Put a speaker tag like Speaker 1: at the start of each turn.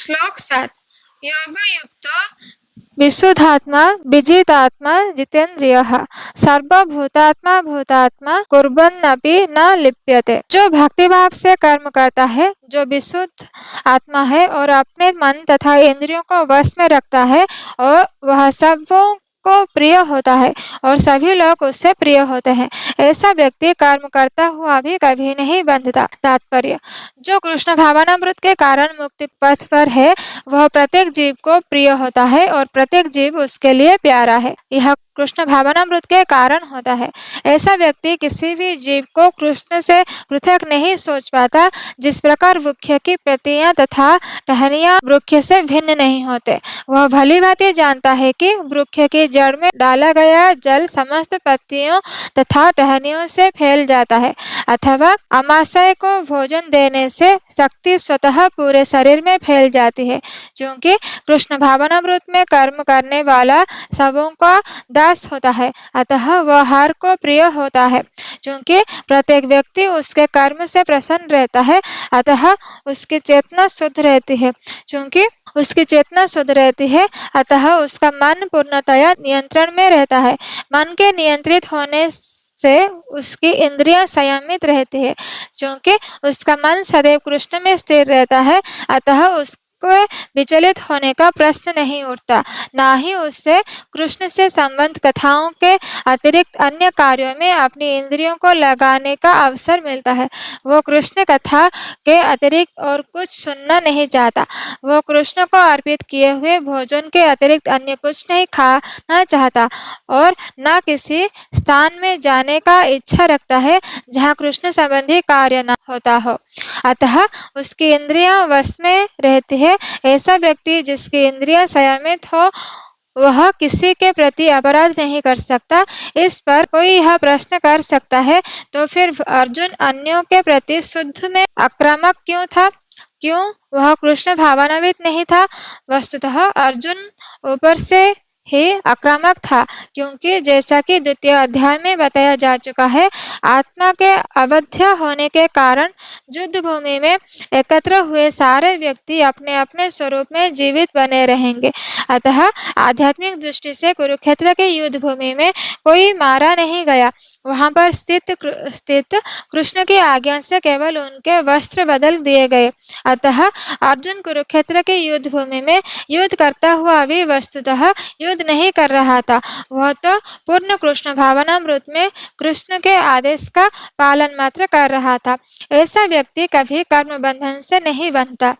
Speaker 1: श्लोक 7। योग युक्त विशुद्धात्मा विजितात्मा जितेंद्रियः सर्वभूतात्मा भूतात्मा कुर्वन्नपि न लिप्यते। जो भक्तिभाव से कर्म करता है, जो विशुद्ध आत्मा है और अपने मन तथा इंद्रियों को वश में रखता है, और वह सबों को प्रिय होता है और सभी लोग उससे प्रिय होते हैं, ऐसा व्यक्ति कर्म करता हुआ भी कभी नहीं बंधता। तात्पर्य: जो कृष्ण भावनामृत के कारण मुक्ति पथ पर है, वह प्रत्येक जीव को प्रिय होता है और प्रत्येक जीव उसके लिए प्यारा है। यह कृष्ण भावनामृत के कारण होता है। ऐसा व्यक्ति किसी भी जीव को कृष्ण से पृथक नहीं सोच पाता। जिस प्रकार वृक्ष की पत्तियां तथा टहनियां वृक्ष से भिन्न नहीं होते, वह भली भांति जानता है कि वृक्ष की जड़ में डाला गया जल समस्त पत्तियों तथा टहनियों से फैल जाता है, अथवा अमाशय को भोजन देने से शक्ति स्वतः पूरे शरीर में फैल जाती है। क्योंकि कृष्ण भावनामृत में कर्म करने वाला सबों का दास होता है, अतः वह हर को प्रिय होता है। क्योंकि प्रत्येक व्यक्ति उसके कर्म से प्रसन्न रहता है, अतः उसकी चेतना शुद्ध रहती है। क्योंकि उसकी चेतना शुद्ध रहती है, अतः उसका मन पूर्णतया नियंत्रण में रहता है। मन के नियंत्रित होने से उसकी इंद्रियां संयमित रहती है। क्योंकि उसका मन सदैव कृष्ण में स्थिर रहता है, अतः उसको विचलित होने का प्रश्न नहीं उठता, ना ही उससे कृष्ण से संबंध कथाओं के अतिरिक्त अन्य कार्यों में अपनी इंद्रियों को लगाने का अवसर मिलता है। वो कृष्ण कथा के अतिरिक्त और कुछ सुनना नहीं चाहता। वो कृष्ण को अर्पित किए हुए भोजन के अतिरिक्त अन्य कुछ नहीं खाना चाहता और न किसी स्थान में जाने का इच्छा रखता है जहाँ कृष्ण संबंधी कार्य न होता हो। अतः उसकी इंद्रियां वश में रहती है। ऐसा व्यक्ति जिसकी इंद्रियां संयमित हो, वह किसी के प्रति अपराध नहीं कर सकता। इस पर कोई यह प्रश्न कर सकता है, तो फिर अर्जुन अन्यों के प्रति शुद्ध में आक्रामक क्यों था? क्यों वह कृष्ण भावनावित नहीं था? वस्तुतः अर्जुन ऊपर से ही आक्रामक था, क्योंकि जैसा कि द्वितीय अध्याय में बताया जा चुका है, आत्मा के अवध्य होने के कारण युद्ध भूमि में एकत्र हुए सारे व्यक्ति अपने अपने स्वरूप में जीवित बने रहेंगे। अतः आध्यात्मिक दृष्टि से कुरुक्षेत्र के युद्ध भूमि में कोई मारा नहीं गया। वहां पर स्थित कृष्ण की आज्ञा से केवल उनके वस्त्र बदल दिए गए। अतः अर्जुन कुरुक्षेत्र के युद्ध भूमि में युद्ध करता हुआ भी वस्तुतः युद्ध नहीं कर रहा था। वह तो पूर्ण कृष्ण भावनामृत में कृष्ण के आदेश का पालन मात्र कर रहा था। ऐसा व्यक्ति कभी कर्म बंधन से नहीं बंधता।